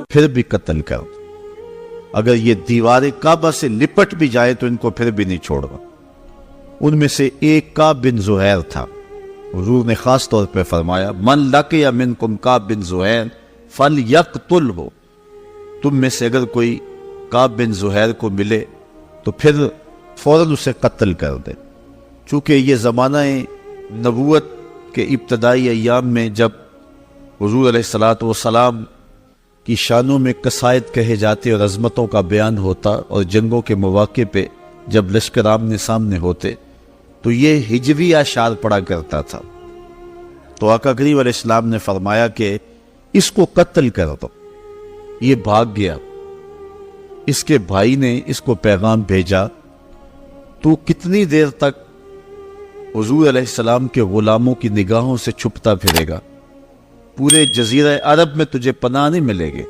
پھر بھی قتل کر، اگر یہ دیوار کعبہ سے لپٹ بھی جائے تو ان کو پھر بھی نہیں چھوڑا۔ ان میں سے ایک کعب بن زہیر تھا۔ حضور نے خاص طور پہ فرمایا من لقی منکم کعب بن زہیر فلیقتلہ، تم میں سے اگر کوئی کعب بن زہیر کو ملے تو پھر فوراً اسے قتل کر دے۔ چونکہ یہ زمانہ نبوت کے ابتدائی ایام میں جب حضور علیہ السلام کی شانوں میں قصائد کہے جاتے اور عظمتوں کا بیان ہوتا، اور جنگوں کے مواقع پہ جب لشکر آمنے سامنے ہوتے تو یہ ہجوی اشعار پڑا کرتا تھا۔ تو آقا کریم علیہ السلام نے فرمایا کہ اس کو قتل کر دو۔ یہ بھاگ گیا، اس کے بھائی نے اس کو پیغام بھیجا، تو کتنی دیر تک حضور علیہ السلام کے غلاموں کی نگاہوں سے چھپتا پھرے گا؟ پورے جزیرہ عرب میں تجھے پناہ نہیں ملے گی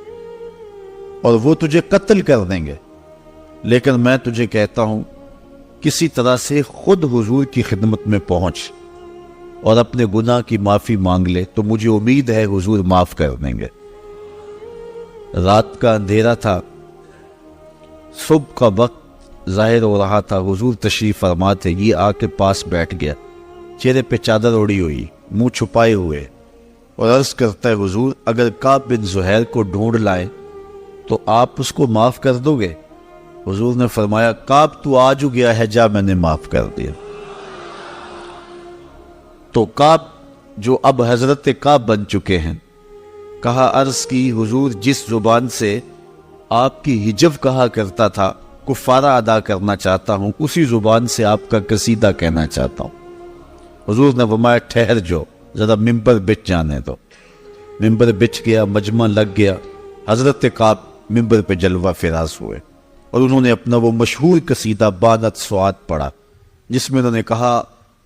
اور وہ تجھے قتل کر دیں گے، لیکن میں تجھے کہتا ہوں کسی طرح سے خود حضور کی خدمت میں پہنچ اور اپنے گناہ کی معافی مانگ لے، تو مجھے امید ہے حضور معاف کر دیں گے۔ رات کا اندھیرا تھا، صبح کا وقت ظاہر ہو رہا تھا، حضور تشریف فرما تھے۔ یہ آ کے پاس بیٹھ گیا، چہرے پہ چادر اوڑی ہوئی، منہ چھپائے ہوئے، اور عرض کرتا ہے حضور اگر کعب بن زہیر کو ڈھونڈ لائے تو آپ اس کو معاف کر دو گے؟ حضور نے فرمایا کعب تو آ جو گیا ہے، جا میں نے معاف کر دیا۔ تو کعب جو اب حضرت کعب بن چکے ہیں، کہا عرض کی حضور جس زبان سے آپ کی ہجو کہا کرتا تھا کفارہ ادا کرنا چاہتا ہوں، اسی زبان سے آپ کا قصیدہ کہنا چاہتا ہوں۔ حضور نے فرمایا ٹھہر جو، ذرا ممبر بچ جانے دو۔ ممبر بچ گیا، مجمع لگ گیا، حضرت کعب ممبر پہ جلوہ فراز ہوئے اور انہوں نے اپنا وہ مشہور قصیدہ بانت سعاد پڑھا، جس میں انہوں نے کہا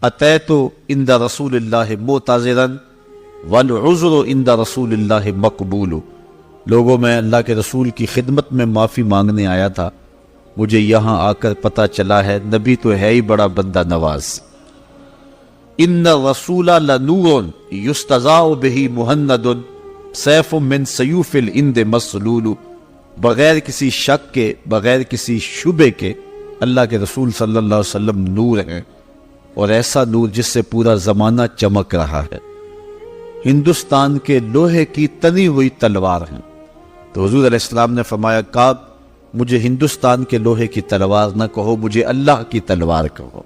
اتیت عند رسول اللہ معتذرا والعذر عند رسول اللہ مقبول، لوگوں میں اللہ کے رسول کی خدمت میں معافی مانگنے آیا تھا، مجھے یہاں آ کر پتہ چلا ہے نبی تو ہے ہی بڑا بندہ نواز۔ ان الرسول لنور یستضاء بہ مہند سیف من سیوف الہند مسلول، بغیر کسی شک کے، بغیر کسی شبے کے اللہ کے رسول صلی اللہ علیہ وسلم نور ہیں، اور ایسا نور جس سے پورا زمانہ چمک رہا ہے، ہندوستان کے لوہے کی تنی ہوئی تلوار ہیں۔ تو حضور علیہ السلام نے فرمایا کعب مجھے ہندوستان کے لوہے کی تلوار نہ کہو، مجھے اللہ کی تلوار کہو۔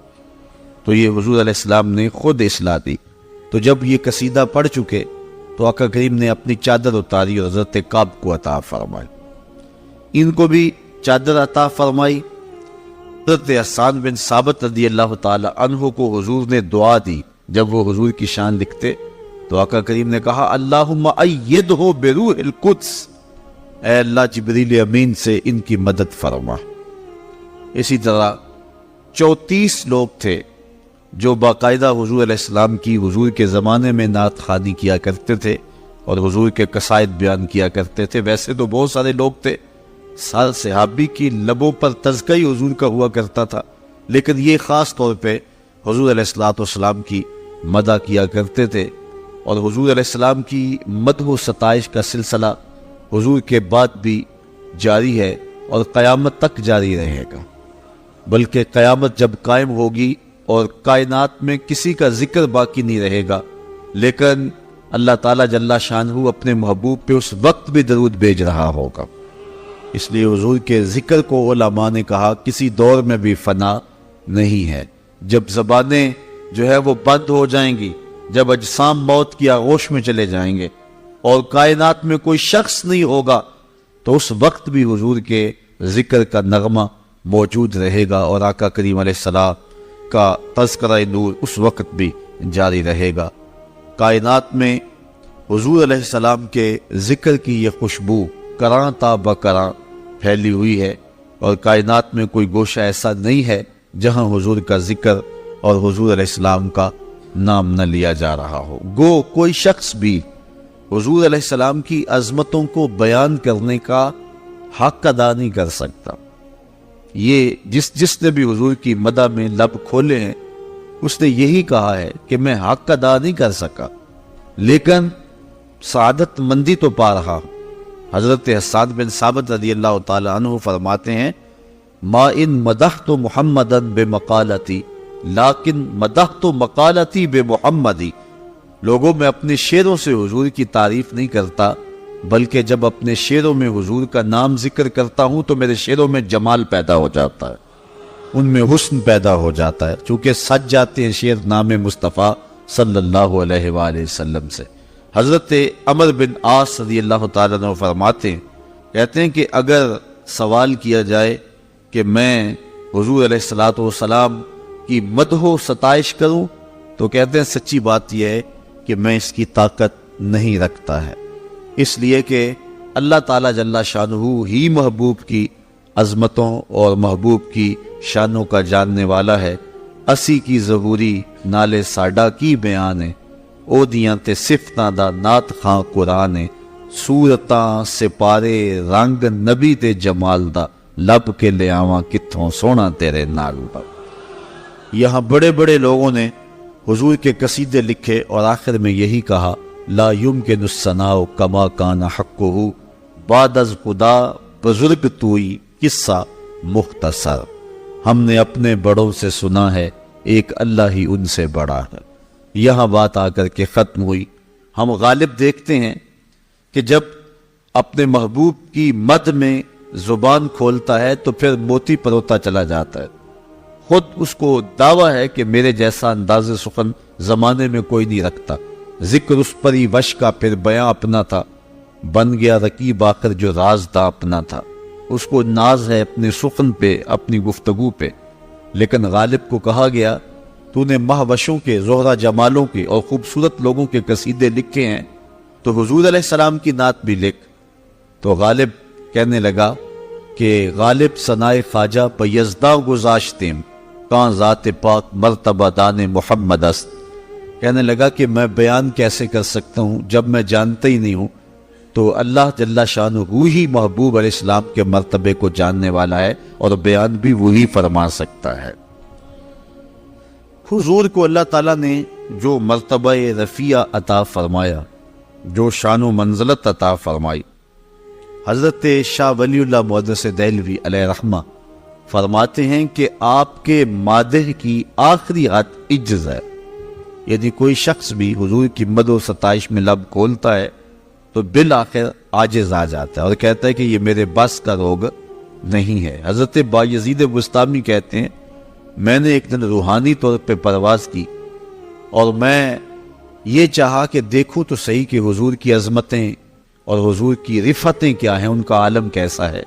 تو یہ حضور علیہ السلام نے خود اصلاح دی۔ تو جب یہ قصیدہ پڑھ چکے تو آقا کریم نے اپنی چادر اتاری اور حضرت کعب کو عطا فرمائی، ان کو بھی چادر عطا فرمائی۔ حضرت حسان بن ثابت رضی اللہ تعالی عنہ کو حضور نے دعا دی، جب وہ حضور کی شان لکھتے تو آقا کریم نے کہا اللہم ایدہ بروح القدس، اے اللہ جبریل امین سے ان کی مدد فرما۔ اسی طرح 34 لوگ تھے جو باقاعدہ حضور علیہ السلام کی حضور کے زمانے میں نعت خوانی کیا کرتے تھے اور حضور کے قصائد بیان کیا کرتے تھے۔ ویسے تو بہت سارے لوگ تھے، سال صحابی کی لبوں پر تذکرہ ہی حضور کا ہوا کرتا تھا، لیکن یہ خاص طور پہ حضور علیہ السلام کی مدح کیا کرتے تھے، اور حضور علیہ السلام کی مدح و ستائش کا سلسلہ حضور کے بعد بھی جاری ہے اور قیامت تک جاری رہے گا، بلکہ قیامت جب قائم ہوگی اور کائنات میں کسی کا ذکر باقی نہیں رہے گا، لیکن اللہ تعالیٰ جل شانہ اپنے محبوب پہ اس وقت بھی درود بھیج رہا ہوگا۔ اس لیے حضور کے ذکر کو علماء نے کہا کسی دور میں بھی فنا نہیں ہے۔ جب زبانیں جو ہے وہ بند ہو جائیں گی، جب اجسام موت کی آغوش میں چلے جائیں گے اور کائنات میں کوئی شخص نہیں ہوگا، تو اس وقت بھی حضور کے ذکر کا نغمہ موجود رہے گا، اور آقا کریم علیہ السلام کا تذکرہ نور اس وقت بھی جاری رہے گا۔ کائنات میں حضور علیہ السلام کے ذکر کی یہ خوشبو کراں تا بکراں پھیلی ہوئی ہے، اور کائنات میں کوئی گوشہ ایسا نہیں ہے جہاں حضور کا ذکر اور حضور علیہ السلام کا نام نہ لیا جا رہا ہو۔ گو کوئی شخص بھی حضور علیہ السلام کی عظمتوں کو بیان کرنے کا حق ادا نہیں کر سکتا۔ یہ جس نے بھی حضور کی مدح میں لب کھولے ہیں، اس نے یہی کہا ہے کہ میں حق ادا نہیں کر سکا لیکن سعادت مندی تو پا رہا ہوں۔ حضرت حسان بن ثابت رضی اللہ تعالی عنہ فرماتے ہیں ما ان مدحت محمدا بمقالتی لیکن مدحت مقالتی بمحمدی، لوگوں میں اپنے شعروں سے حضور کی تعریف نہیں کرتا بلکہ جب اپنے شعروں میں حضور کا نام ذکر کرتا ہوں تو میرے شعروں میں جمال پیدا ہو جاتا ہے، ان میں حسن پیدا ہو جاتا ہے، چونکہ سج جاتے ہیں شعر نام مصطفیٰ صلی اللہ علیہ وآلہ وسلم سے۔ حضرت عمر بن عاص رضی اللہ تعالیٰ عنہ فرماتے ہیں، کہتے ہیں کہ اگر سوال کیا جائے کہ میں حضور علیہ الصلوۃ والسلام کی مدح و ستائش کروں تو کہتے ہیں سچی بات یہ ہے کہ میں اس کی طاقت نہیں رکھتا ہے، اس لیے کہ اللہ تعالیٰ جل شانہ ہی محبوب کی عظمتوں اور محبوب کی شانوں کا جاننے والا ہے۔ اسی کی ضروری نالے ساڈا کی بیان ہے، او دیاں تے صفتاں دا نات خاں قرآن ہے، صورتاں سپارے رنگ نبی تے جمال دا، لب کے لے آواں کتھوں سونا تیرے نال دا۔ یہاں بڑے بڑے لوگوں نے حضور کے قصیدے لکھے اور آخر میں یہی کہا لا یمکن الثناء کما کان حقہ بعد از خدا بزرگ توئی قصہ مختصر، ہم نے اپنے بڑوں سے سنا ہے ایک اللہ ہی ان سے بڑا ہے۔ یہاں بات آ کر کے ختم ہوئی۔ ہم غالب دیکھتے ہیں کہ جب اپنے محبوب کی مد میں زبان کھولتا ہے تو پھر موتی پروتا چلا جاتا ہے، خود اس کو دعویٰ ہے کہ میرے جیسا انداز سخن زمانے میں کوئی نہیں رکھتا، ذکر اس پری وش کا پھر بیاں اپنا تھا، بن گیا رقیب آخر جو راز دا اپنا تھا۔ اس کو ناز ہے اپنے سخن پہ، اپنی گفتگو پہ، لیکن غالب کو کہا گیا تو نے مہوشوں کے، زہرہ جمالوں کے اور خوبصورت لوگوں کے قصیدے لکھے ہیں تو حضور علیہ السلام کی نعت بھی لکھ۔ تو غالب کہنے لگا کہ غالب ثنائے خواجہ پہ یزداں گذاشتیم کان ذات پاک مرتبہ دان محمد است، کہنے لگا کہ میں بیان کیسے کر سکتا ہوں جب میں جانتا ہی نہیں ہوں، تو اللہ جل شانہ ہی محبوب علیہ السلام کے مرتبے کو جاننے والا ہے اور بیان بھی وہی فرما سکتا ہے۔ حضور کو اللہ تعالیٰ نے جو مرتبہ رفیع عطا فرمایا، جو شان و منزلت عطا فرمائی، حضرت شاہ ولی اللہ محدث دہلوی علیہ رحمہ فرماتے ہیں کہ آپ کے مادح کی آخری حد عجز ہے، یعنی کوئی شخص بھی حضور کی مد و ستائش میں لب کھولتا ہے تو بالآخر عاجز آ جاتا ہے اور کہتا ہے کہ یہ میرے بس کا روگ نہیں ہے۔ حضرت بایزید بستامی کہتے ہیں میں نے ایک دن روحانی طور پہ پرواز کی اور میں یہ چاہا کہ دیکھوں تو صحیح کہ حضور کی عظمتیں اور حضور کی رفتیں کیا ہیں، ان کا عالم کیسا ہے۔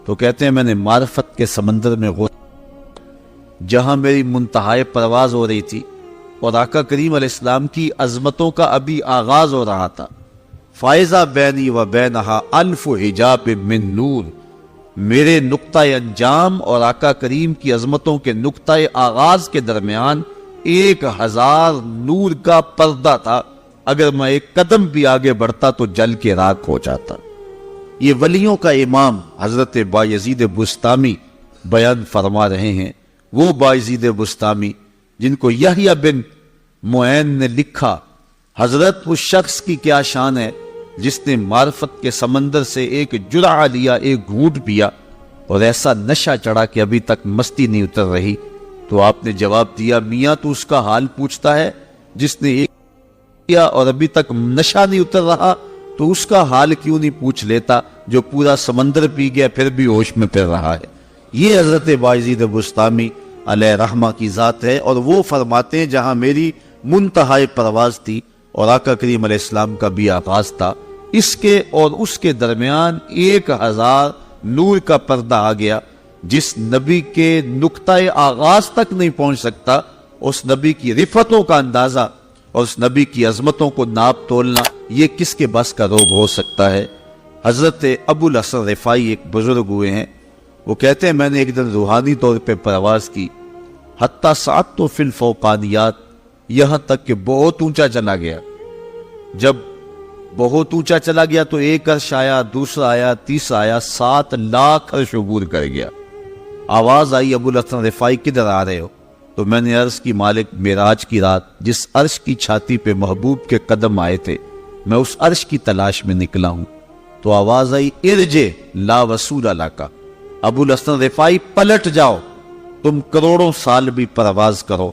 تو کہتے ہیں میں نے معرفت کے سمندر میں غوطہ، جہاں میری منتہائے پرواز ہو رہی تھی اور آقا کریم علیہ السلام کی عظمتوں کا ابھی آغاز ہو رہا تھا، فائزہ بینی و بینہا الف حجاب من نور، میرے نقطہ انجام اور آقا کریم کی عظمتوں کے نقطہ آغاز کے درمیان 1000 نور کا پردہ تھا، اگر میں ایک قدم بھی آگے بڑھتا تو جل کے راکھ ہو جاتا۔ یہ ولیوں کا امام حضرت بایزید بستامی بیان فرما رہے ہیں، وہ بایزید بستامی جن کو یحییٰ بن معین نے لکھا حضرت اس شخص کی کیا شان ہے جس نے معرفت کے سمندر سے ایک جرعہ لیا، ایک گھونٹ پیا اور ایسا نشہ چڑھا کہ ابھی تک مستی نہیں اتر رہی۔ تو آپ نے جواب دیا میاں تو اس کا حال پوچھتا ہے جس نے ایک پیا اور ابھی تک نشہ نہیں اتر رہا، تو اس کا حال کیوں نہیں پوچھ لیتا جو پورا سمندر پی گیا پھر بھی ہوش میں پھر رہا ہے۔ یہ حضرت بایزید بستامی علیہ رحمہ کی ذات ہے، اور وہ فرماتے ہیں جہاں میری منتہائی پرواز تھی اور آقا کریم علیہ السلام کا بھی آغاز تھا، اس کے اور اس کے درمیان 1000 نور کا پردہ آ گیا۔ جس نبی کے نقطہ آغاز تک نہیں پہنچ سکتا، اس نبی کی رفتوں کا اندازہ اور اس نبی کی عظمتوں کو ناپ تولنا یہ کس کے بس کا روگ ہو سکتا ہے۔ حضرت ابو الحسن رفاعی ایک بزرگ ہوئے ہیں، وہ کہتے ہیں میں نے ایک دن روحانی طور پہ پرواز کی، حتیٰ سعدت تو فی الفوقانیات، یہاں تک کہ بہت اونچا چلا گیا۔ جب بہت اونچا چلا گیا تو ایک عرش آیا، دوسرا آیا، تیسرا آیا، 7 لاکھ عرش عبور کر گیا۔ آواز آئی ابو الحسن رفاعی کدھر آ رہے ہو؟ تو میں نے عرض کی مالک معراج کی رات جس عرش کی چھاتی پہ محبوب کے قدم آئے تھے میں اس عرش کی تلاش میں نکلا ہوں، تو آواز آئی ارجع لا وصول لک، ابو الحسن رفاعی پلٹ جاؤ، تم کروڑوں سال بھی پرواز کرو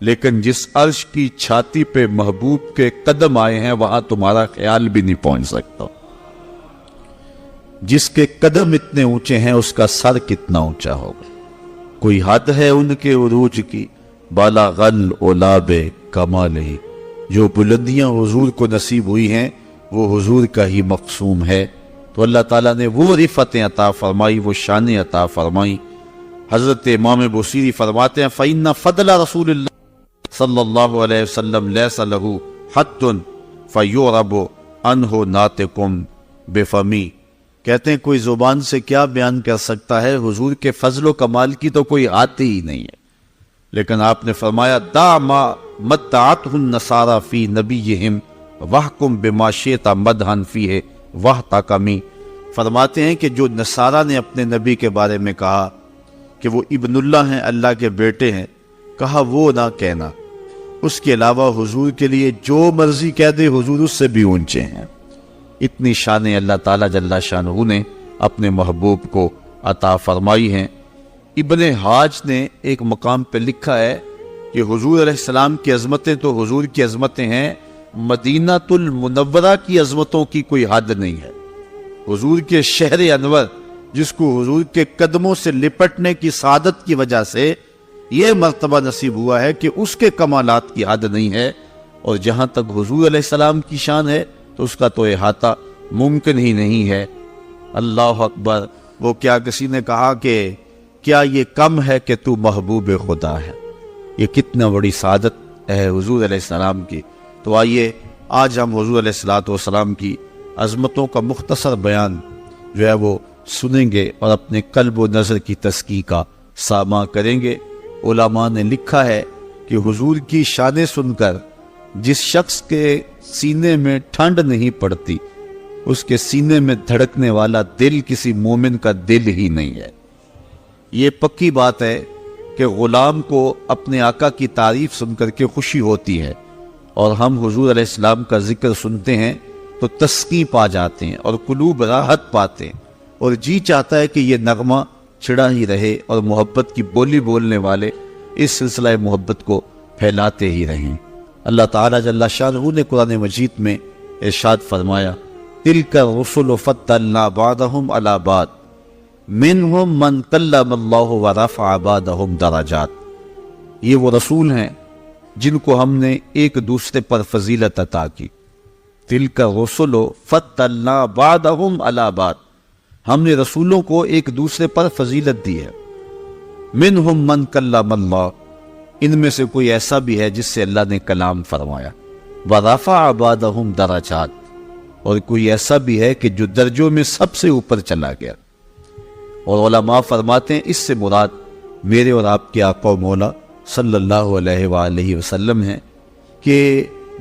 لیکن جس عرش کی چھاتی پہ محبوب کے قدم آئے ہیں وہاں تمہارا خیال بھی نہیں پہنچ سکتا۔ جس کے قدم اتنے اونچے ہیں اس کا سر کتنا اونچا ہوگا، کوئی حد ہے ان کے عروج کی، بالا غل اولاب کمال ہی، جو بلندیاں حضور کو نصیب ہوئی ہیں وہ حضور کا ہی مقسوم ہے۔ تو اللہ تعالیٰ نے وہ رفتیں عطا فرمائی، وہ شانیں عطا فرمائی۔ حضرت امام بوصیری فرماتے ہیں فَإِنَّ فَضْلَ رسول اللہ صلی اللہ علیہ وسلم لیس لہو حد فیعرب عنہ ناطقم بفمی، کہتے ہیں کوئی زبان سے کیا بیان کر سکتا ہے، حضور کے فضل و کمال کی تو کوئی آتی ہی نہیں ہے۔ لیکن آپ نے فرمایا دا ما متعتہ النصارى فی نبیہم وحکم بما شئت مدحا فیہ وحتکمی، فرماتے ہیں کہ جو نصارہ نے اپنے نبی کے بارے میں کہا کہ وہ ابن اللہ ہیں، اللہ کے بیٹے ہیں، کہا وہ نہ کہنا، اس کے علاوہ حضور کے لیے جو مرضی کہہ دے حضور اس سے بھی اونچے ہیں۔ اتنی شانیں اللہ تعالیٰ جل شانہ نے اپنے محبوب کو عطا فرمائی ہیں۔ ابن حاج نے ایک مقام پہ لکھا ہے کہ حضور علیہ السلام کی عظمتیں تو حضور کی عظمتیں ہیں، مدینہ المنورہ کی عظمتوں کی کوئی حد نہیں ہے۔ حضور کے شہر انور جس کو حضور کے قدموں سے لپٹنے کی سعادت کی وجہ سے یہ مرتبہ نصیب ہوا ہے کہ اس کے کمالات کی حد نہیں ہے، اور جہاں تک حضور علیہ السلام کی شان ہے تو اس کا تو احاطہ ممکن ہی نہیں ہے۔ اللہ اکبر۔ وہ کیا کسی نے کہا کہ کیا یہ کم ہے کہ تو محبوب خدا ہے، یہ کتنا بڑی سعادت ہے حضور علیہ السلام کی۔ تو آئیے آج ہم حضور علیہ السلام کی عظمتوں کا مختصر بیان جو ہے وہ سنیں گے اور اپنے قلب و نظر کی تزکیہ کا سامع کریں گے۔ علماء نے لکھا ہے کہ حضور کی شانیں سن کر جس شخص کے سینے میں ٹھنڈ نہیں پڑتی اس کے سینے میں دھڑکنے والا دل کسی مومن کا دل ہی نہیں ہے۔ یہ پکی بات ہے کہ غلام کو اپنے آقا کی تعریف سن کر کے خوشی ہوتی ہے، اور ہم حضور علیہ السلام کا ذکر سنتے ہیں تو تسکین پا جاتے ہیں اور قلوب راحت پاتے ہیں، اور جی چاہتا ہے کہ یہ نغمہ چھڑا ہی رہے اور محبت کی بولی بولنے والے اس سلسلہ محبت کو پھیلاتے ہی رہیں۔ اللہ تعالیٰ جل شانہ نے قرآن مجید میں ارشاد فرمایا تِلْكَ الرُّسُلُ فَضَّلْنَا بَعْضَهُمْ عَلَى بَعْضٍ مِّنْهُمْ مَنْ كَلَّمَ اللَّهُ وَرَفَعَ بَعْضَهُمْ دَرَجَاتٍ، یہ وہ رسول ہیں جن کو ہم نے ایک دوسرے پر فضیلت عطا کی۔ تِلْكَ الرُّسُلُ فَضَّلْنَا بَعْضَهُمْ عَلَى بَعْضٍ، ہم نے رسولوں کو ایک دوسرے پر فضیلت دی ہے۔ مِّنْهُمْ مَنْ كَلَّمَ اللَّهُ، ان میں سے کوئی ایسا بھی ہے جس سے اللہ نے کلام فرمایا، وَرَفَعَ بَعْضَهُمْ دَرَجَاتٍ، اور کوئی ایسا بھی ہے کہ جو درجوں میں سب سے اوپر چلا گیا۔ اور علماء فرماتے ہیں اس سے مراد میرے اور آپ کے آقا و مولا صلی اللہ علیہ وآلہ وسلم ہیں کہ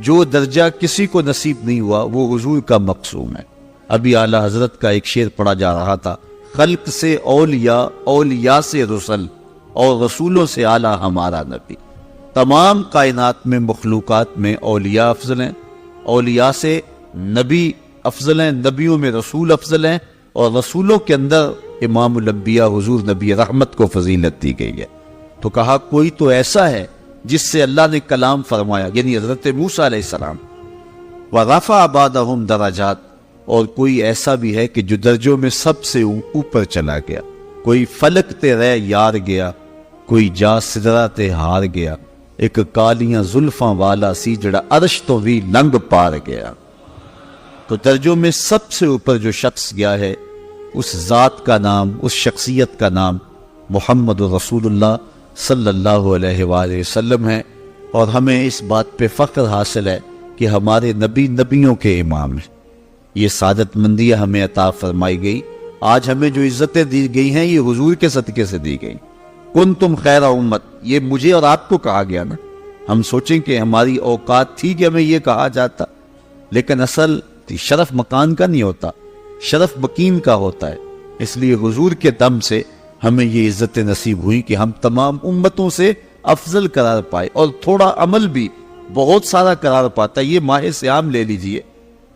جو درجہ کسی کو نصیب نہیں ہوا وہ حضور کا مقسوم ہے۔ ابھی اعلیٰ حضرت کا ایک شعر پڑھا جا رہا تھا، خلق سے اولیاء، اولیاء سے رسل، اور رسولوں سے اعلیٰ ہمارا نبی۔ تمام کائنات میں مخلوقات میں اولیاء افضل ہیں، اولیاء سے نبی افضل ہیں، نبیوں میں رسول افضل ہیں، اور رسولوں کے اندر امام الانبیاء حضور نبی رحمت کو فضیلت دی گئی ہے۔ تو کہا کوئی تو ایسا ہے جس سے اللہ نے کلام فرمایا، یعنی حضرت موسیٰ علیہ السلام، وَرَفَعَ بَعْضَهُمْ دَرَجَاتٍ، اور کوئی ایسا بھی ہے کہ جو درجوں میں سب سے اوپر چلا گیا۔ کوئی فلک تے رہ یار گیا، کوئی جا سدرہ تے ہار گیا، ایک کالیاں زلفاں والا سی جڑا عرش تو بھی لنگ پار گیا۔ تو درجوں میں سب سے اوپر جو شخص گیا ہے اس ذات کا نام، اس شخصیت کا نام محمد رسول اللہ صلی اللہ علیہ وآلہ وسلم ہے، اور ہمیں اس بات پہ فخر حاصل ہے کہ ہمارے نبی نبیوں کے امام ہیں۔ یہ سعادت مندیہ ہمیں عطا فرمائی گئی، آج ہمیں جو عزتیں دی گئی ہیں یہ حضور کے صدقے سے دی گئی۔ کنتم خیر امت، یہ مجھے اور آپ کو کہا گیا نا۔ ہم سوچیں کہ ہماری اوقات تھی کہ ہمیں یہ کہا جاتا، لیکن اصل شرف مکان کا نہیں ہوتا، شرف مکین کا ہوتا ہے۔ اس لیے حضور کے دم سے ہمیں یہ عزتیں نصیب ہوئی کہ ہم تمام امتوں سے افضل قرار پائے اور تھوڑا عمل بھی بہت سارا قرار پاتا ہے. یہ ماہ صیام لے لیجئے,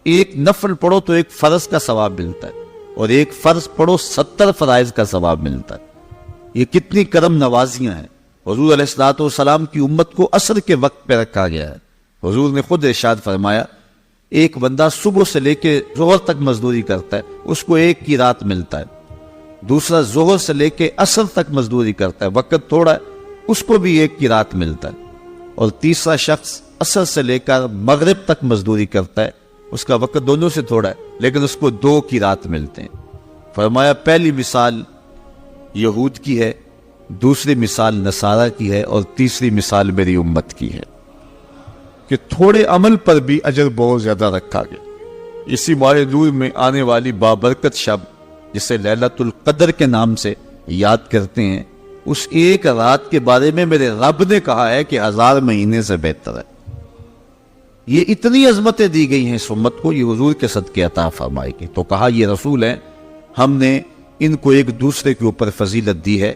ایک نفل پڑھو تو ایک فرض کا ثواب ملتا ہے, اور ایک فرض پڑھو 70 فرائض کا ثواب ملتا ہے. یہ کتنی کرم نوازیاں ہیں. حضور علیہ الصلوۃ والسلام کی امت کو عصر کے وقت پہ رکھا گیا ہے. حضور نے خود ارشاد فرمایا, ایک بندہ صبح سے لے کے ظہر تک مزدوری کرتا ہے, اس کو ایک کی رات ملتا ہے. دوسرا ظہر سے لے کے عصر تک مزدوری کرتا ہے, وقت تھوڑا ہے, اس کو بھی ایک کی رات ملتا ہے. اور تیسرا شخص عصر سے لے کر مغرب تک مزدوری کرتا ہے, اس کا وقت دونوں سے تھوڑا ہے, لیکن اس کو 2 کی رات ملتے ہیں. فرمایا پہلی مثال یہود کی ہے, دوسری مثال نصارہ کی ہے, اور تیسری مثال میری امت کی ہے کہ تھوڑے عمل پر بھی اجر بہت زیادہ رکھا گیا. اسی ماہ نور میں آنے والی بابرکت شب جسے لیلۃ القدر کے نام سے یاد کرتے ہیں, اس ایک رات کے بارے میں میرے رب نے کہا ہے کہ 1000 مہینے سے بہتر ہے. یہ اتنی عظمتیں دی گئی ہیں اس امت کو, یہ حضور کے صدقے عطا فرمائی گئی. تو کہا یہ رسول ہیں, ہم نے ان کو ایک دوسرے کے اوپر فضیلت دی ہے.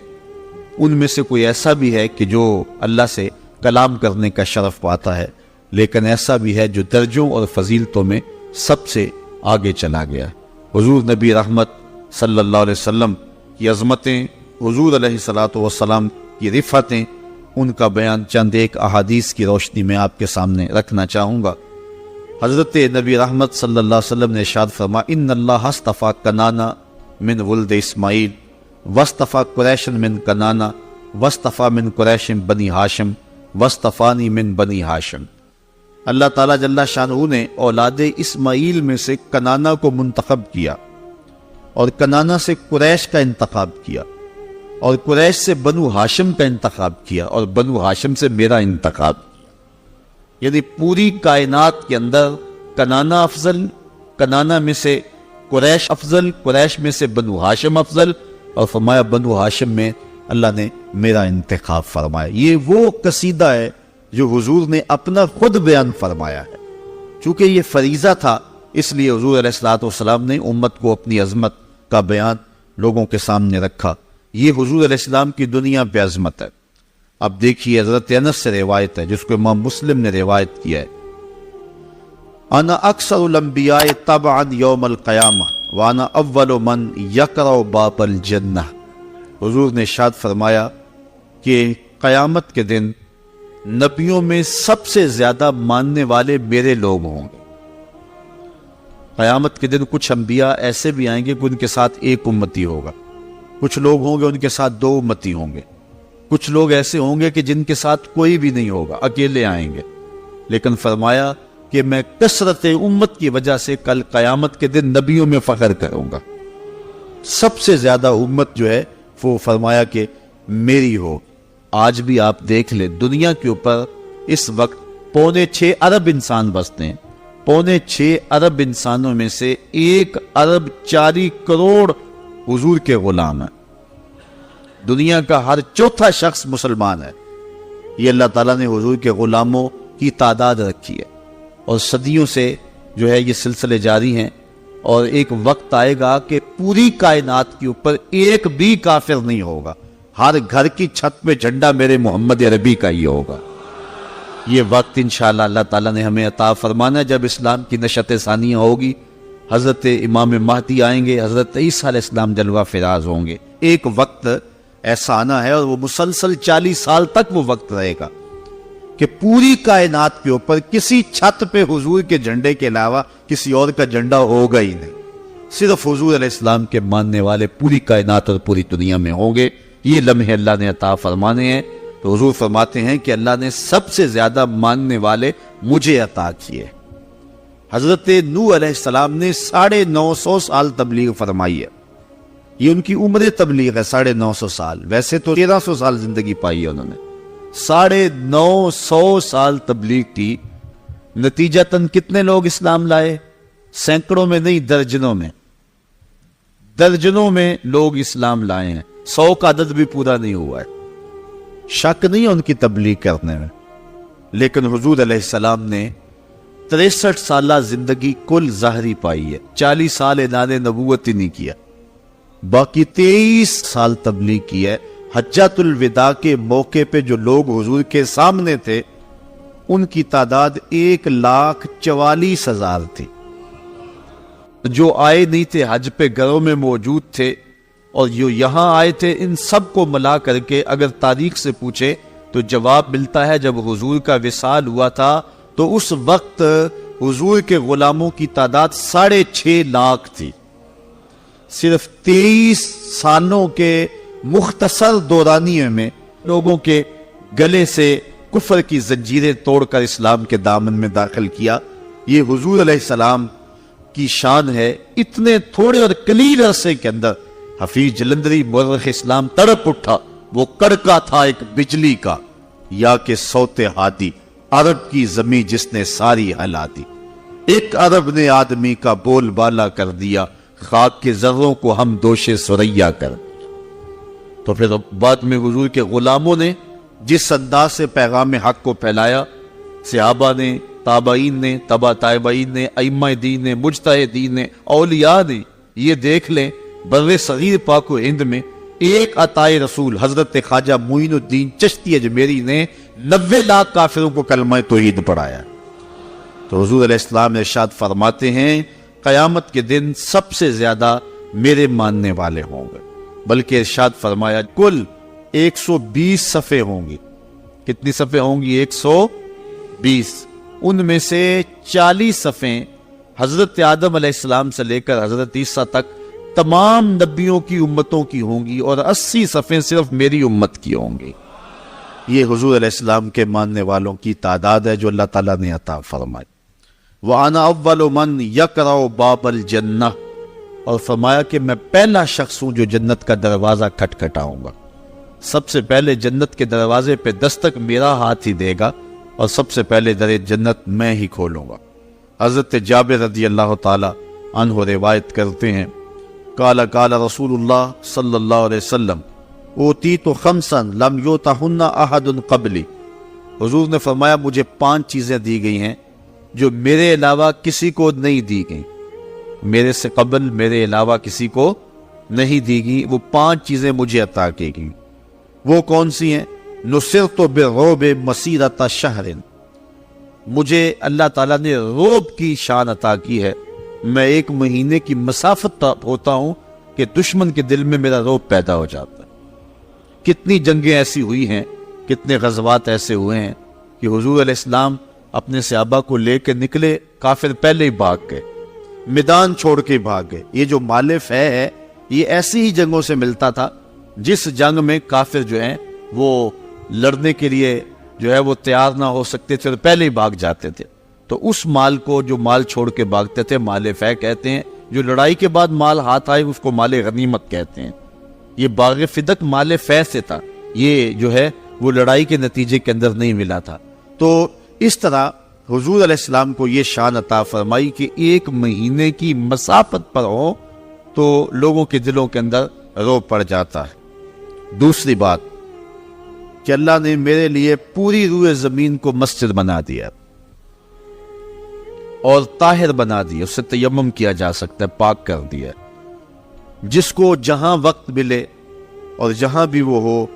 ان میں سے کوئی ایسا بھی ہے کہ جو اللہ سے کلام کرنے کا شرف پاتا ہے, لیکن ایسا بھی ہے جو درجوں اور فضیلتوں میں سب سے آگے چلا گیا. حضور نبی رحمت صلی اللہ علیہ وسلم کی عظمتیں, حضور علیہ الصلوۃ والسلام کی رفعتیں, ان کا بیان چند ایک احادیث کی روشنی میں آپ کے سامنے رکھنا چاہوں گا. حضرت نبی رحمت صلی اللہ علیہ وسلم نے ارشاد فرمایا, ان اللہ اصطفیٰ کنانہ من ولد اسماعیل واصطفیٰ قریش من کنانہ واصطفیٰ من قریش بنی ہاشم واصطفانی من بنی ہاشم. اللہ تعالیٰ جل شانہ نے اولاد اسماعیل میں سے کنانہ کو منتخب کیا, اور کنانہ سے قریش کا انتخاب کیا, اور قریش سے بنو ہاشم کا انتخاب کیا, اور بنو ہاشم سے میرا انتخاب کیا. یعنی پوری کائنات کے اندر کنانہ افضل, کنانہ میں سے قریش افضل, قریش میں سے بنو ہاشم افضل, اور فرمایا بنو ہاشم میں اللہ نے میرا انتخاب فرمایا. یہ وہ قصیدہ ہے جو حضور نے اپنا خود بیان فرمایا ہے. چونکہ یہ فریضہ تھا, اس لیے حضور علیہ الصلوۃ والسلام نے امت کو اپنی عظمت کا بیان لوگوں کے سامنے رکھا. یہ حضور علیہ السلام کی دنیا پہ عظمت ہے. اب دیکھیے حضرت انس سے روایت ہے جس کو امام مسلم نے روایت کیا ہے, انا اکثر الانبیاء تبعا یوم القیامہ وانا اول من یقرأ باب الجنہ. حضور نے ارشاد فرمایا کہ قیامت کے دن نبیوں میں سب سے زیادہ ماننے والے میرے لوگ ہوں گے. قیامت کے دن کچھ انبیاء ایسے بھی آئیں گے کہ ان کے ساتھ ایک امتی ہوگا, کچھ لوگ ہوں گے ان کے ساتھ 2 امتی ہوں گے, کچھ لوگ ایسے ہوں گے کہ جن کے ساتھ کوئی بھی نہیں ہوگا, اکیلے آئیں گے. لیکن فرمایا کہ میں کثرت امت کی وجہ سے کل قیامت کے دن نبیوں میں فخر کروں گا. سب سے زیادہ امت جو ہے وہ فرمایا کہ میری ہو. آج بھی آپ دیکھ لیں دنیا کے اوپر اس وقت 6.25 ارب انسان بستے ہیں. 6.25 ارب انسانوں میں سے 1 ارب 40 کروڑ حضور کے غلام ہیں. دنیا کا ہر چوتھا شخص مسلمان ہے. یہ اللہ تعالیٰ نے حضور کے غلاموں کی تعداد رکھی ہے, اور صدیوں سے جو ہے یہ سلسلے جاری ہیں. اور ایک وقت آئے گا کہ پوری کائنات کے اوپر ایک بھی کافر نہیں ہوگا. ہر گھر کی چھت پہ جھنڈا میرے محمد عربی کا ہی ہوگا. یہ وقت انشاءاللہ اللہ تعالیٰ نے ہمیں عطا فرمانا ہے جب اسلام کی نشت ثانیہ ہوگی. حضرت امام مہدی آئیں گے, حضرت عیسیٰ علیہ السلام جلوہ فراز ہوں گے. ایک وقت ایسا آنا ہے, اور وہ مسلسل 40 سال تک وہ وقت رہے گا کہ پوری کائنات کے اوپر کسی چھت پہ حضور کے جھنڈے کے علاوہ کسی اور کا جھنڈا ہوگا ہی نہیں. صرف حضور علیہ السلام کے ماننے والے پوری کائنات اور پوری دنیا میں ہوں گے. یہ لمحے اللہ نے عطا فرمانے ہیں. تو حضور فرماتے ہیں کہ اللہ نے سب سے زیادہ ماننے والے مجھے عطا کیے. حضرت نوح علیہ السلام نے 950 سال تبلیغ فرمائی ہے. یہ ان کی عمر تبلیغ ہے 950 سال. ویسے تو 1300 سال زندگی پائی ہے انہوں نے. 950 سال تبلیغ کی. نتیجتاً کتنے لوگ اسلام لائے؟ سینکڑوں میں نہیں, درجنوں میں. درجنوں میں لوگ اسلام لائے ہیں. 100 کا عدد بھی پورا نہیں ہوا ہے. شک نہیں ہے ان کی تبلیغ کرنے میں. لیکن حضور علیہ السلام نے 63 سالہ زندگی کل ظاہری پائی ہے. 40 سال اعلان نبوت ہی نہیں کیا. باقی 23 سال تبلیغ کی ہے. حجۃ الوداع کے موقع پہ جو لوگ حضور کے سامنے تھے ان کی تعداد 1,44,000 تھی۔ جو آئے نہیں تھے حج پہ گھروں میں موجود تھے اور جو یہاں آئے تھے، ان سب کو ملا کر کے اگر تاریخ سے پوچھے تو جواب ملتا ہے جب حضور کا وصال ہوا تھا تو اس وقت حضور کے غلاموں کی تعداد 6.5 لاکھ تھی۔ صرف 23 سالوں کے مختصر دورانیے میں لوگوں کے گلے سے کفر کی زنجیریں توڑ کر اسلام کے دامن میں داخل کیا۔ یہ حضور علیہ السلام کی شان ہے۔ اتنے تھوڑے اور قلیل عرصے کے اندر حفیظ جلندری مورخ اسلام تڑپ اٹھا۔ وہ کڑکا تھا ایک بجلی کا، یا کہ صوت ہادی، عرب کی زمیں جس نے ساری ہلا دی۔ ایک عرب نے آدمی کا بول بالا کر دیا، خاک کے ذروں کو ہم دوش سریا کر دیا۔ تو پھر بعد میں حضور کے غلاموں نے جس انداز سے پیغام حق کو پھیلایا، صحابہ نے، تابعین نے، تبع تابعین نے، ائمہ دین نے، مجتہدین نے، اولیاء نے، یہ دیکھ لیں بر صغیر پاک و ہند میں ایک عطائے رسول حضرت خواجہ معین الدین چشتی اجمیری نے 90 لاکھ کافروں کو کلمہ توحید پڑھایا۔ تو حضور علیہ السلام ارشاد فرماتے ہیں قیامت کے دن سب سے زیادہ میرے ماننے والے ہوں گے، بلکہ ارشاد فرمایا کل 120 صفحے ہوں گی۔ کتنی صفحے ہوں گی؟ 120۔ ان میں سے 40 صفحے حضرت آدم علیہ السلام سے لے کر حضرت عیسیٰ تک تمام نبیوں کی امتوں کی ہوں گی، اور 80 صفحے صرف میری امت کی ہوں گی۔ یہ حضور علیہ السلام کے ماننے والوں کی تعداد ہے جو اللہ تعالیٰ نے عطا فرمائی۔ وَأَنَا أَوَّلُ مَنْ يَقْرَعُ بَابَ الْجَنَّةِ، اور فرمایا کہ میں پہلا شخص ہوں جو جنت کا دروازہ کھٹکھٹاؤں گا۔ سب سے پہلے جنت کے دروازے پہ دستک میرا ہاتھ ہی دے گا، اور سب سے پہلے در جنت میں ہی کھولوں گا۔ حضرت جابر رضی اللہ تعالی عنہ روایت کرتے ہیں قال قال رسول اللہ صلی اللہ علیہ وسلم اوتیت خمسا لم یؤتہن احد قبلی، حضور نے فرمایا مجھے 5 چیزیں دی گئی ہیں جو میرے علاوہ کسی کو نہیں دی گئیں، میرے سے قبل میرے علاوہ کسی کو نہیں دی گئی۔ وہ 5 چیزیں مجھے عطا کی گئیں۔ وہ کون سی ہیں؟ نصرت بالرعب مسیرۃ شہر، مجھے اللہ تعالیٰ نے رعب کی شان عطا کی ہے، میں 1 مہینے کی مسافت ہوتا ہوں کہ دشمن کے دل میں میرا رعب پیدا ہو جاتا ہے۔ کتنی جنگیں ایسی ہوئی ہیں، کتنے غزوات ایسے ہوئے ہیں کہ حضور علیہ السلام اپنے صحابہ کو لے کے نکلے، کافر پہلے ہی بھاگ گئے، میدان چھوڑ کے بھاگ گئے۔ یہ جو مال فہ ہے یہ ایسی ہی جنگوں سے ملتا تھا جس جنگ میں کافر جو ہیں وہ لڑنے کے لیے جو ہے وہ تیار نہ ہو سکتے تھے، پہلے ہی بھاگ جاتے تھے۔ تو اس مال کو جو مال چھوڑ کے بھاگتے تھے مال فہ کہتے ہیں، جو لڑائی کے بعد مال ہاتھ آئے اس کو مال غنیمت کہتے ہیں۔ یہ باغ فدق مال فہ سے تھا، یہ جو ہے وہ لڑائی کے نتیجے کے اندر نہیں ملا تھا۔ تو اس طرح حضور علیہ السلام کو یہ شان عطا فرمائی کہ 1 مہینے کی مسافت پر ہو تو لوگوں کے دلوں کے اندر رعب پڑ جاتا ہے۔ دوسری بات کہ اللہ نے میرے لیے پوری روئے زمین کو مسجد بنا دیا اور طاہر بنا دیا، اس سے تیمم کیا جا سکتا ہے، پاک کر دیا۔ جس کو جہاں وقت ملے اور جہاں بھی وہ ہو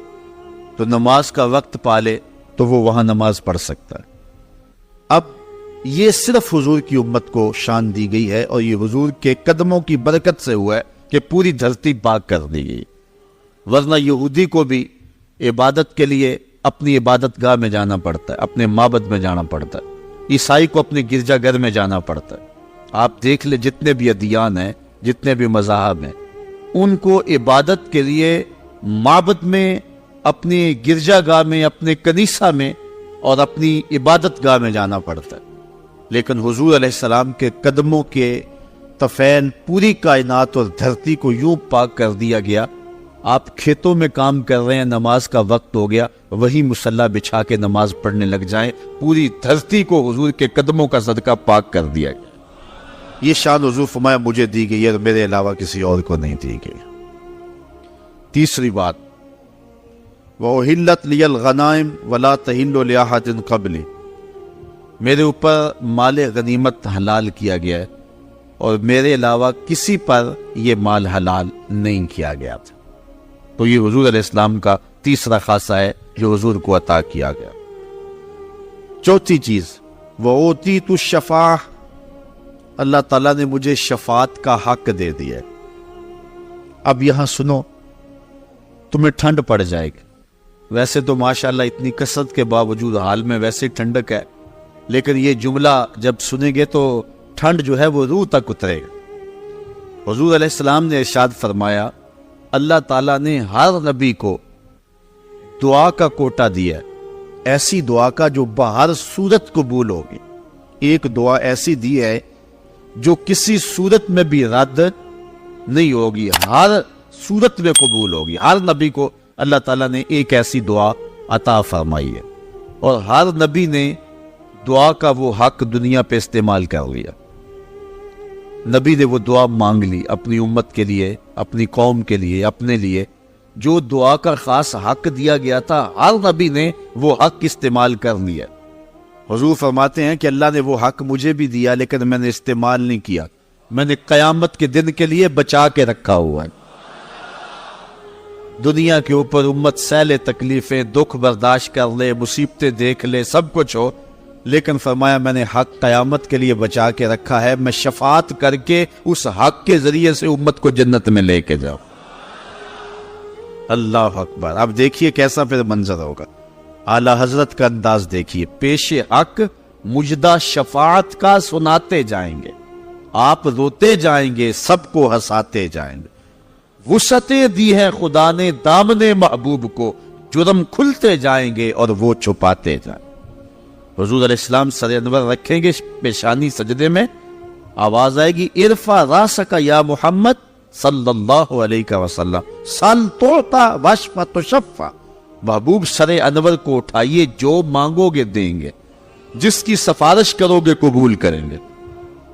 تو نماز کا وقت پالے تو وہ وہاں نماز پڑھ سکتا ہے۔ اب یہ صرف حضور کی امت کو شان دی گئی ہے، اور یہ حضور کے قدموں کی برکت سے ہوا ہے کہ پوری دھرتی پاک کر دی گئی، ورنہ یہودی کو بھی عبادت کے لیے اپنی عبادت گاہ میں جانا پڑتا ہے، اپنے معبد میں جانا پڑتا ہے، عیسائی کو اپنے گرجا گھر میں جانا پڑتا ہے۔ آپ دیکھ لیں جتنے بھی ادیان ہیں، جتنے بھی مذاہب ہیں، ان کو عبادت کے لیے معبد میں، اپنی گرجا گاہ میں، اپنے کنیسہ میں اور اپنی عبادت گاہ میں جانا پڑتا ہے۔ لیکن حضور علیہ السلام کے قدموں کے طفیل پوری کائنات اور دھرتی کو یوں پاک کر دیا گیا۔ آپ کھیتوں میں کام کر رہے ہیں، نماز کا وقت ہو گیا، وہی مصلی بچھا کے نماز پڑھنے لگ جائیں، پوری دھرتی کو حضور کے قدموں کا صدقہ پاک کر دیا گیا۔ یہ شان حضور فرمایا مجھے دی گئی ہے، میرے علاوہ کسی اور کو نہیں دی گئی۔ تیسری بات وَأُحِلَّتْ لِيَ الْغَنَائِمُ وَلَا تَحِلُّ لِأَحَدٍ قَبْلِي، میرے اوپر مال غنیمت حلال کیا گیا ہے اور میرے علاوہ کسی پر یہ مال حلال نہیں کیا گیا تھا۔ تو یہ حضور علیہ السلام کا تیسرا خاصہ ہے جو حضور کو عطا کیا گیا۔ چوتھی چیز وَأُوتِيتُ الشَّفَاعَةَ، اللہ تعالیٰ نے مجھے شفاعت کا حق دے دیا ہے۔ اب یہاں سنو، تمہیں ٹھنڈ پڑ جائے گی، ویسے تو ماشاءاللہ اتنی کثرت کے باوجود حال میں ویسے ٹھنڈک ہے، لیکن یہ جملہ جب سنیں گے تو ٹھنڈ جو ہے وہ روح تک اترے گا۔ حضور علیہ السلام نے ارشاد فرمایا اللہ تعالیٰ نے ہر نبی کو دعا کا کوٹا دیا ہے، ایسی دعا کا جو بہر صورت قبول ہوگی۔ ایک دعا ایسی دی ہے جو کسی صورت میں بھی رد نہیں ہوگی، ہر صورت میں قبول ہوگی۔ ہر نبی کو اللہ تعالیٰ نے ایک ایسی دعا عطا فرمائی ہے، اور ہر نبی نے دعا کا وہ حق دنیا پہ استعمال کر لیا۔ نبی نے وہ دعا مانگ لی اپنی امت کے لیے، اپنی قوم کے لیے، اپنے لیے۔ جو دعا کا خاص حق دیا گیا تھا ہر نبی نے وہ حق استعمال کر لیا۔ حضور فرماتے ہیں کہ اللہ نے وہ حق مجھے بھی دیا لیکن میں نے استعمال نہیں کیا، میں نے قیامت کے دن کے لیے بچا کے رکھا ہوا ہے۔ دنیا کے اوپر امت سہلے تکلیفیں، دکھ برداشت کر لے، مصیبتیں دیکھ لے، سب کچھ ہو، لیکن فرمایا میں نے حق قیامت کے لیے بچا کے رکھا ہے، میں شفاعت کر کے اس حق کے ذریعے سے امت کو جنت میں لے کے جاؤں۔ اللہ اکبر۔ اب دیکھیے کیسا پھر منظر ہوگا، اعلیٰ حضرت کا انداز دیکھیے، پیش حق مجدہ شفاعت کا سناتے جائیں گے، آپ روتے جائیں گے، سب کو ہنساتے جائیں گے۔ وسعتیں دی ہے خدا نے دامن محبوب کو، جرم کھلتے جائیں گے اور وہ چھپاتے جائیں گے۔ حضور علیہ السلام سر انور رکھیں گے پیشانی سجدے میں، آواز آئے گی ارفع راسک یا محمد صلی اللہ علیہ وسلم سل توتا واشفع تشفع، محبوب سر انور کو اٹھائیے، جو مانگو گے دیں گے، جس کی سفارش کرو گے قبول کریں گے۔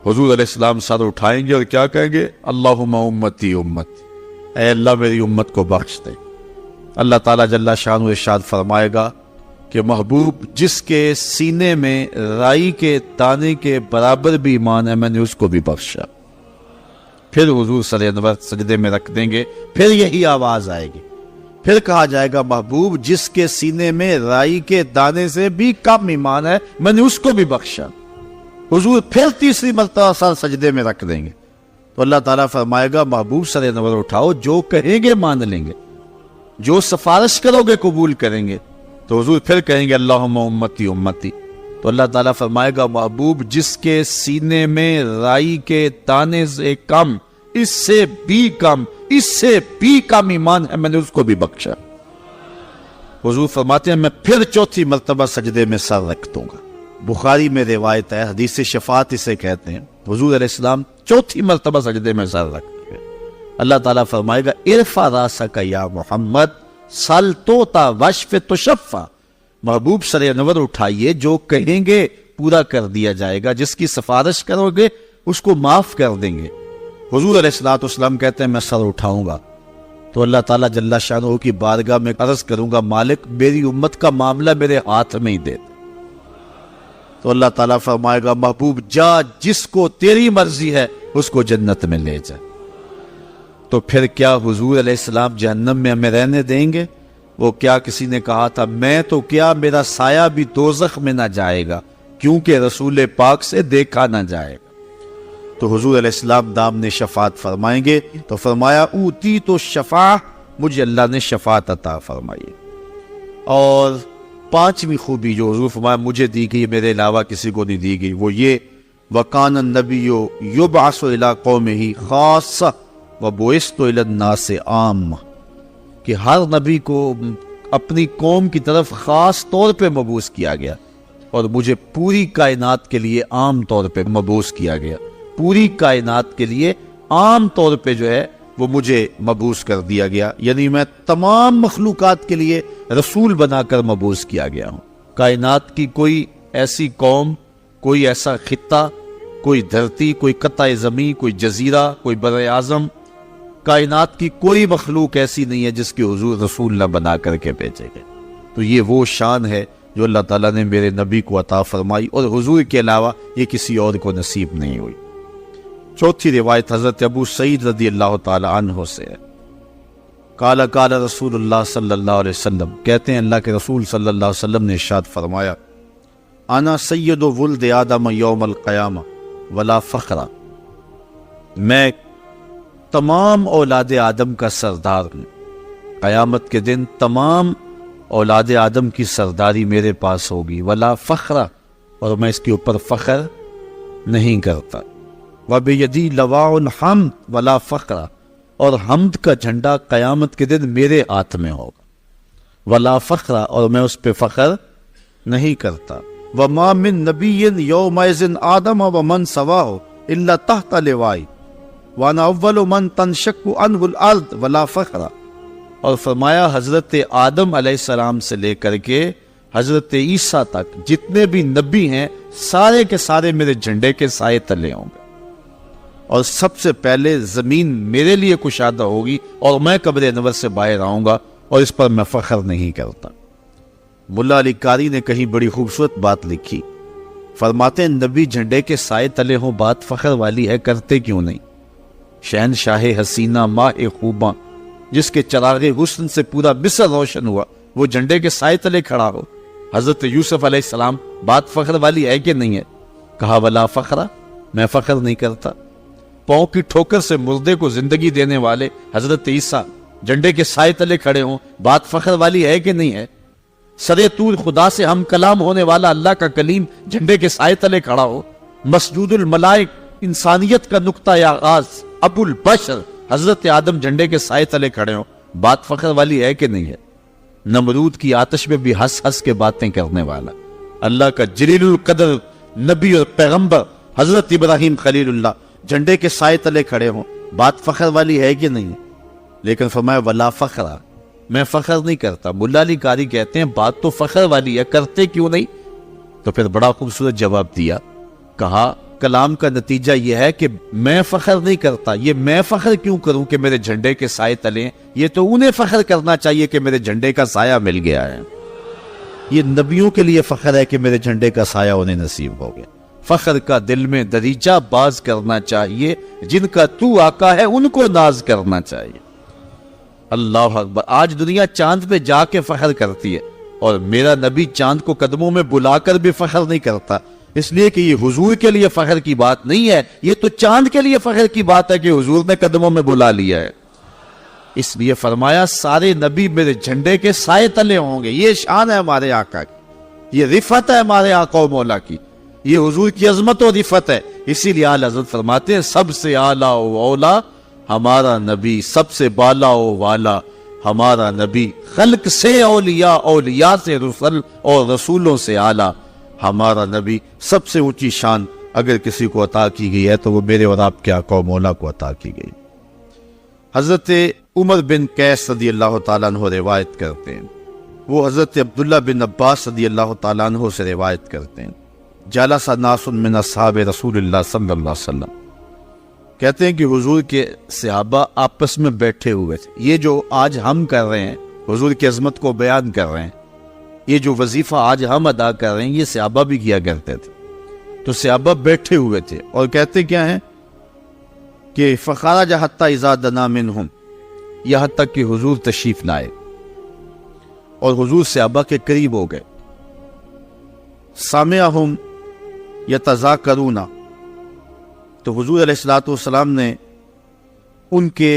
حضور علیہ السلام سر اٹھائیں گے اور کیا کہیں گے؟ اللہم امتی امتی، اے اللہ میری امت کو بخش دے۔ اللہ تعالیٰ جل شانہ ارشاد فرمائے گا کہ محبوب جس کے سینے میں رائی کے دانے کے برابر بھی ایمان ہے میں نے اس کو بھی بخشا۔ پھر حضور سر انور سجدے میں رکھ دیں گے، پھر یہی آواز آئے گی، پھر کہا جائے گا محبوب جس کے سینے میں رائی کے دانے سے بھی کم ایمان ہے میں نے اس کو بھی بخشا۔ حضور پھر تیسری مرتبہ سر سجدے میں رکھ دیں گے، تو اللہ تعالیٰ فرمائے گا محبوب سر انور اٹھاؤ، جو کہیں گے مان لیں گے، جو سفارش کرو گے قبول کریں گے۔ تو حضور پھر کہیں گے اللہم امتی امتی، تو اللہ تعالیٰ فرمائے گا محبوب جس کے سینے میں رائی کے دانے سے کم، اس سے بھی کم، اس سے بھی کم ایمان ہے میں نے اس کو بھی بخشا۔ حضور فرماتے ہیں میں پھر چوتھی مرتبہ سجدے میں سر رکھ دوں گا۔ بخاری میں روایت ہے، حدیث شفاعت اسے کہتے ہیں، حضور علیہ السلام چوتھی مرتبہ سجدے میں سر رکھ دیں گے۔ اللہ تعالیٰ فرمائے گا ارفع راسک یا محمد سل توتا واشفع تشفع، محبوب سر انور اٹھائیے، جو کہیں گے پورا کر دیا جائے گا، جس کی سفارش کرو گے اس کو معاف کر دیں گے۔ حضور علیہ السلام کہتے ہیں میں سر اٹھاؤں گا تو اللہ تعالیٰ جل شانہ کی بارگاہ میں عرض کروں گا مالک میری امت کا معاملہ میرے ہاتھ میں ہی دے دے۔ تو اللہ تعالیٰ فرمائے گا محبوب جا، جس کو تیری مرضی ہے اس کو جنت میں لے جا۔ تو پھر کیا حضور علیہ السلام جہنم میں ہمیں رہنے دیں گے؟ وہ کیا کسی نے کہا تھا میں تو کیا میرا سایہ بھی دوزخ میں نہ جائے گا کیونکہ رسول پاک سے دیکھا نہ جائے گا۔ تو حضور علیہ السلام دام نے شفاعت فرمائیں گے، تو فرمایا اوتی تو شفاع، مجھے اللہ نے شفاعت عطا فرمائی۔ اور پانچویں خوبی جو حضور فرمایا مجھے دی گئی میرے علاوہ کسی کو نہیں دی گئی، وہ یہ وَقَانَ النَّبِيُّ يُبْعَثُ إِلَىٰ قَوْمِهِ خَاصَّةً وَبُعِثْتُ إِلَى النَّاسِ عَامَّةً، کہ ہر نبی کو اپنی قوم کی طرف خاص طور پہ مبعوث کیا گیا، اور مجھے پوری کائنات کے لیے عام طور پہ مبعوث کیا گیا، پوری کائنات کے لیے عام طور پہ جو ہے وہ مجھے مبعوث کر دیا گیا، یعنی میں تمام مخلوقات کے لیے رسول بنا کر مبعوث کیا گیا ہوں۔ کائنات کی کوئی ایسی قوم، کوئی ایسا خطہ، کوئی دھرتی، کوئی قطع زمین، کوئی جزیرہ، کوئی بر اعظم، کائنات کی کوئی مخلوق ایسی نہیں ہے جس کے حضور رسول نہ بنا کر کے بھیجے گئے۔ تو یہ وہ شان ہے جو اللہ تعالیٰ نے میرے نبی کو عطا فرمائی، اور حضور کے علاوہ یہ کسی اور کو نصیب نہیں ہوئی۔ چوتھی روایت حضرت ابو سعید رضی اللہ تعالی عنہ سے ہے، قال قال رسول اللہ صلی اللہ علیہ وسلم، کہتے ہیں اللہ کے رسول صلی اللہ علیہ وسلم نے ارشاد فرمایا، انا سید ولد آدم یوم القیامہ ولا فخر، میں تمام اولاد آدم کا سردار ہوں، قیامت کے دن تمام اولاد آدم کی سرداری میرے پاس ہوگی، ولا فخر، اور میں اس کے اوپر فخر نہیں کرتا، وبیدی لواء الحمد ولا فخر، اور حمد کا جھنڈا قیامت کے دن میرے ہاتھ میں ہوگا، ولا فخر، اور میں اس پہ فخر نہیں کرتا، وما من نبی یومئذ آدم ومن سواہ الا تحت لوائی وانا اول من تنشق عنہ الارض ولا فخر، اور فرمایا حضرت آدم علیہ السلام سے لے کر کے حضرت عیسیٰ تک جتنے بھی نبی ہیں سارے کے سارے میرے جھنڈے کے سائے تلے ہوں گے، اور سب سے پہلے زمین میرے لیے کشادہ ہوگی اور میں قبر انور سے باہر آؤں گا، اور اس پر میں فخر نہیں کرتا۔ ملا علی قاری نے کہیں بڑی خوبصورت بات لکھی، فرماتے ہیں نبی جھنڈے کے سائے تلے ہوں، بات فخر والی ہے، کرتے کیوں نہیں؟ شہنشاہ حسینہ ماہ خوباں جس کے چراغ حسن سے پورا مصر روشن ہوا، وہ جھنڈے کے سائے تلے کھڑا ہو۔ حضرت یوسف علیہ السلام، بات فخر والی ہے کہ نہیں ہے؟ کہا ولا فخر، میں فخر نہیں کرتا۔ پاؤں کی ٹھوکر سے مردے کو زندگی دینے والے حضرت عیسیٰ جھنڈے کے سائے تلے کھڑے ہوں، بات فخر والی ہے کہ نہیں ہے؟ سرے طور خدا سے ہم کلام ہونے والا اللہ کا کلیم جھنڈے کے سائے تلے کھڑا ہو۔ مسجود الملائک، انسانیت کا نقطہ آغاز، ابو البشر حضرت آدم جھنڈے کے سائے تلے کھڑے ہوں، بات فخر والی ہے کہ نہیں ہے؟ نمرود کی آتش میں بھی ہنس ہنس کے باتیں کرنے والا اللہ کا جلیل القدر نبی اور پیغمبر حضرت ابراہیم خلیل اللہ جھنڈے کے سائے تلے کھڑے ہوں، بات فخر والی ہے کہ نہیں؟ لیکن فرمایا ولا فخر، میں فخر نہیں کرتا۔ ملا علی قاری کہتے ہیں بات تو فخر والی ہے، کرتے کیوں نہیں؟ تو پھر بڑا خوبصورت جواب دیا، کہا کلام کا نتیجہ یہ ہے کہ میں فخر نہیں کرتا، یہ میں فخر کیوں کروں کہ میرے جھنڈے کے سائے تلے ہیں؟ یہ تو انہیں فخر کرنا چاہیے کہ میرے جھنڈے کا سایہ مل گیا ہے۔ یہ نبیوں کے لیے فخر ہے کہ میرے جھنڈے کا سایہ انہیں نصیب ہو گیا۔ فخر کا دل میں دریچہ باز کرنا چاہیے، جن کا تو آقا ہے ان کو ناز کرنا چاہیے۔ اللہ اکبر۔ آج دنیا چاند پہ جا کے فخر کرتی ہے، اور میرا نبی چاند کو قدموں میں بلا کر بھی فخر نہیں کرتا، اس لیے کہ یہ حضور کے لیے فخر کی بات نہیں ہے، یہ تو چاند کے لیے فخر کی بات ہے کہ حضور نے قدموں میں بلا لیا ہے۔ اس لیے فرمایا سارے نبی میرے جھنڈے کے سائے تلے ہوں گے۔ یہ شان ہے ہمارے آقا کی، یہ رفعت ہے ہمارے آقا و مولا کی، یہ حضور کی عظمت و رفعت ہے۔ اسی لیے اعلی حضرت فرماتے ہیں سب سے اعلیٰ و اولا ہمارا نبی، سب سے بالا و والا ہمارا نبی، خلق سے اولیاء، اولیاء سے رسل اور رسولوں سے اعلیٰ ہمارا نبی۔ سب سے اونچی شان اگر کسی کو عطا کی گئی ہے تو وہ میرے اور آپ کے آقا و مولا کو عطا کی گئی۔ حضرت عمر بن قیس رضی اللہ تعالیٰ عنہ روایت کرتے ہیں، وہ حضرت عبداللہ بن عباس رضی اللہ تعالیٰ عنہ سے روایت کرتے ہیں، جلس ناس من اصحاب رسول اللہ صلی اللہ علیہ وسلم، کہتے ہیں کہ حضور کے صحابہ آپس میں بیٹھے ہوئے تھے۔ یہ جو آج ہم کر رہے ہیں، حضور کی عظمت کو بیان کر رہے ہیں، یہ جو وظیفہ آج ہم ادا کر رہے ہیں یہ صحابہ بھی کیا کرتے تھے۔ تو صحابہ بیٹھے ہوئے تھے اور کہتے کیا ہیں کہ فخرج حتی اذا دنا منہم، یہاں تک کہ حضور تشریف لائے اور حضور صحابہ کے قریب ہو گئے۔ سامعہم یتذاکرون، تو حضور علیہ الصلوۃ والسلام نے ان کے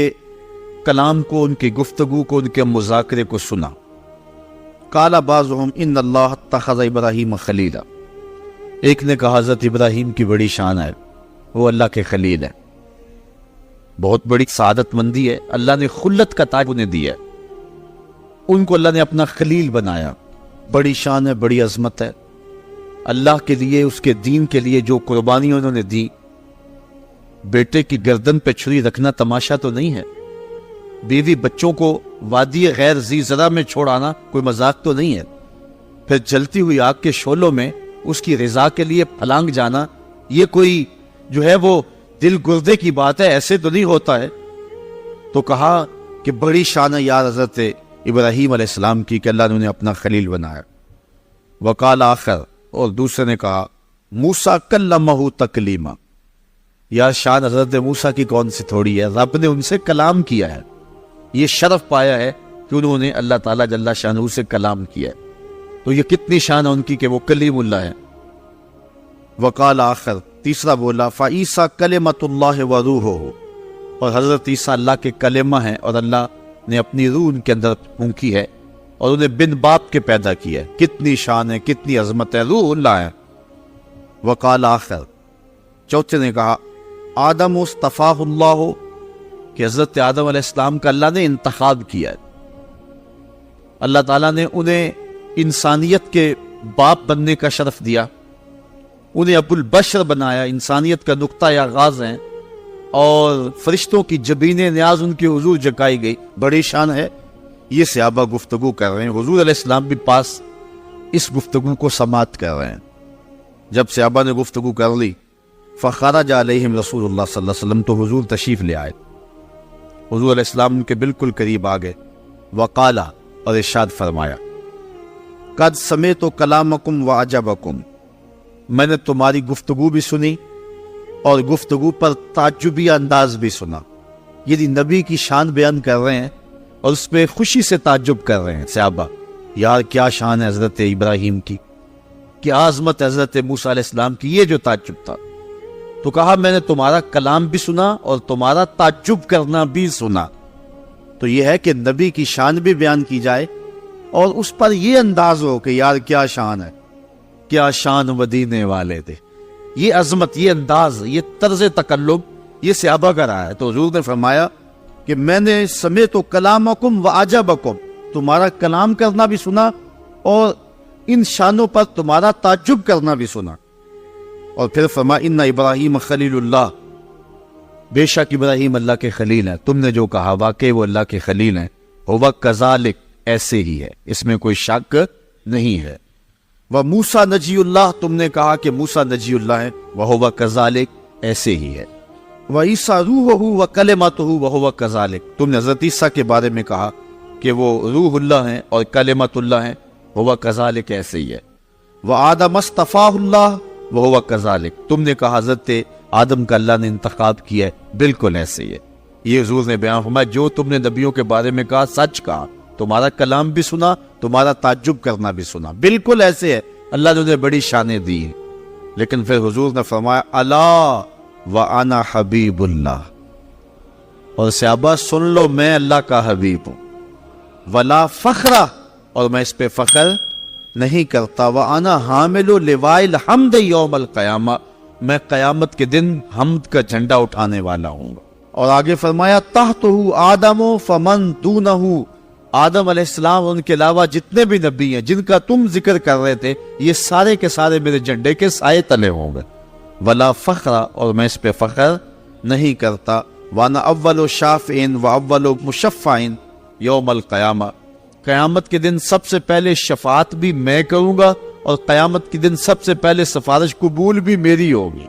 کلام کو، ان کی گفتگو کو، ان کے مذاکرے کو سنا۔ قال بعضهم ان اللہ اتخذ ابراہیم خلیلا، ایک نے کہا حضرت ابراہیم کی بڑی شان ہے، وہ اللہ کے خلیل ہے، بہت بڑی سعادت مندی ہے، اللہ نے خلت کا تاج انہیں دیا ہے، ان کو اللہ نے اپنا خلیل بنایا، بڑی شان ہے، بڑی عظمت ہے۔ اللہ کے لیے، اس کے دین کے لیے جو قربانی انہوں نے دی، بیٹے کی گردن پہ چھری رکھنا تماشا تو نہیں ہے، بیوی بچوں کو وادی غیر ذی زرع میں چھوڑانا کوئی مذاق تو نہیں ہے، پھر جلتی ہوئی آگ کے شعلوں میں اس کی رضا کے لیے پھلانگ جانا، یہ کوئی جو ہے وہ دل گردے کی بات ہے، ایسے تو نہیں ہوتا ہے۔ تو کہا کہ بڑی شان ہے یار حضرت ابراہیم علیہ السلام کی کہ اللہ نے انہیں اپنا خلیل بنایا۔ وقال آخر، اور دوسرے نے کہا موسیٰ کلمہ تکلیما، یا شان حضرت موسیٰ کی کون سی تھوڑی ہے، رب نے ان سے کلام کیا ہے۔ یہ شرف پایا ہے کہ انہوں نے اللہ تعالیٰ جل شانہ سے کلام کیا ہے۔ تو یہ کتنی شان ہے ان کی کہ وہ کلیم اللہ ہے۔ وقال آخر، تیسرا بولا فعیسیٰ کلمۃ اللہ و روحہ، اور حضرت عیسیٰ اللہ کے کلمہ ہیں اور اللہ نے اپنی روح ان کے اندر پھونکی ہے اور انہیں بن باپ کے پیدا کیا ہے۔ کتنی شان ہے، کتنی عظمت ہے، روح اللہ ہے۔ وقال آخر، چوتھے نے کہا آدم اصطفاہ اللہ، کہ حضرت آدم علیہ السلام کا اللہ نے انتخاب کیا ہے۔ اللہ تعالیٰ نے انہیں انسانیت کے باپ بننے کا شرف دیا، انہیں ابو البشر بنایا، انسانیت کا نقطہ آغاز ہیں، اور فرشتوں کی جبین نیاز ان کے حضور جگائی گئی۔ بڑی شان ہے۔ یہ صحابہ گفتگو کر رہے ہیں، حضور علیہ السلام بھی پاس اس گفتگو کو سماعت کر رہے ہیں۔ جب صحابہ نے گفتگو کر لی، فخرج علیہم رسول اللہ صلی اللہ علیہ وسلم، تو حضور تشریف لے آئے، حضور علیہ السلام ان کے بالکل قریب آ گئے۔ وقالا، اور ارشاد فرمایا قد سمعت کلامکم وعجبکم، میں نے تمہاری گفتگو بھی سنی اور گفتگو پر تعجبی انداز بھی سنا۔ یہ نبی کی شان بیان کر رہے ہیں اور اس پہ خوشی سے تعجب کر رہے ہیں صحابہ، یار کیا شان ہے حضرت ابراہیم کی، کیا عظمت حضرت موسیٰ علیہ السلام کی، یہ جو تعجب تھا۔ تو کہا میں نے تمہارا کلام بھی سنا اور تمہارا تعجب کرنا بھی سنا۔ تو یہ ہے کہ نبی کی شان بھی بیان کی جائے اور اس پر یہ انداز ہو کہ یار کیا شان ہے، کیا شان مدینے والے تھے۔ یہ عظمت، یہ انداز، یہ طرز تکلم یہ صحابہ کا رہا ہے۔ تو حضور نے فرمایا کہ میں نے سمعت کلامکم وعجبکم، تمہارا کلام کرنا بھی سنا اور ان شانوں پر تمہارا تعجب کرنا بھی سنا۔ اور پھر فرمایا ان ابراہیم خلیل اللہ، بے شک ابراہیم اللہ کے خلیل ہیں۔ تم نے جو کہا واقعی وہ اللہ کے خلیل ہیں۔ ہوا کذالک، ایسے ہی ہے، اس میں کوئی شک نہیں ہے۔ وہ موسیٰ نجی اللہ، تم نے کہا کہ موسیٰ نجی اللہ ہے، وہ ہوا کذالک، ایسے ہی ہے۔ وہ عیسیٰ روحہ و کلمتہ، وہ ہوا کذالک، تم نے حضرت عیسیٰ کے بارے میں کہا کہ وہ روح اللہ ہیں اور کلمت اللہ ہیں، ہوا کذالک، ایسے ہی ہے۔ وہ آدم اصطفاہ اللہ، وہ ہوا کذالک، تم نے کہا حضرت آدم کا اللہ نے انتخاب کیا ہے، بالکل ایسے ہی ہے۔ یہ حضور نے بیان فرمایا جو تم نے نبیوں کے بارے میں کہا سچ کہا، تمہارا کلام بھی سنا، تمہارا تعجب کرنا بھی سنا، بالکل ایسے ہے۔ اللہ نے انہیں بڑی شانیں دی ہیں۔ لیکن پھر حضور نے فرمایا الا وانا حبیب اللہ، اور صحابہ سن لو میں اللہ کا حبیب ہوں، ولا فخرہ، اور میں اس پہ فخر نہیں کرتا، وانا حامل لواء الحمد یوم القیامہ، میں قیامت کے دن حمد کا جھنڈا اٹھانے والا ہوں۔ اور آگے فرمایا تحتہ آدم فمن دونہ، آدم علیہ السلام اور ان کے علاوہ جتنے بھی نبی ہیں جن کا تم ذکر کر رہے تھے، یہ سارے کے سارے میرے جھنڈے کے سائے تلے ہوں گے۔ ولا فخر، اور میں اس پہ فخر نہیں کرتا، وانا اول شافعین و اول مشفعین یوم القیامہ، قیامت کے دن سب سے پہلے شفاعت بھی میں کروں گا اور قیامت کے دن سب سے پہلے سفارش قبول بھی میری ہوگی۔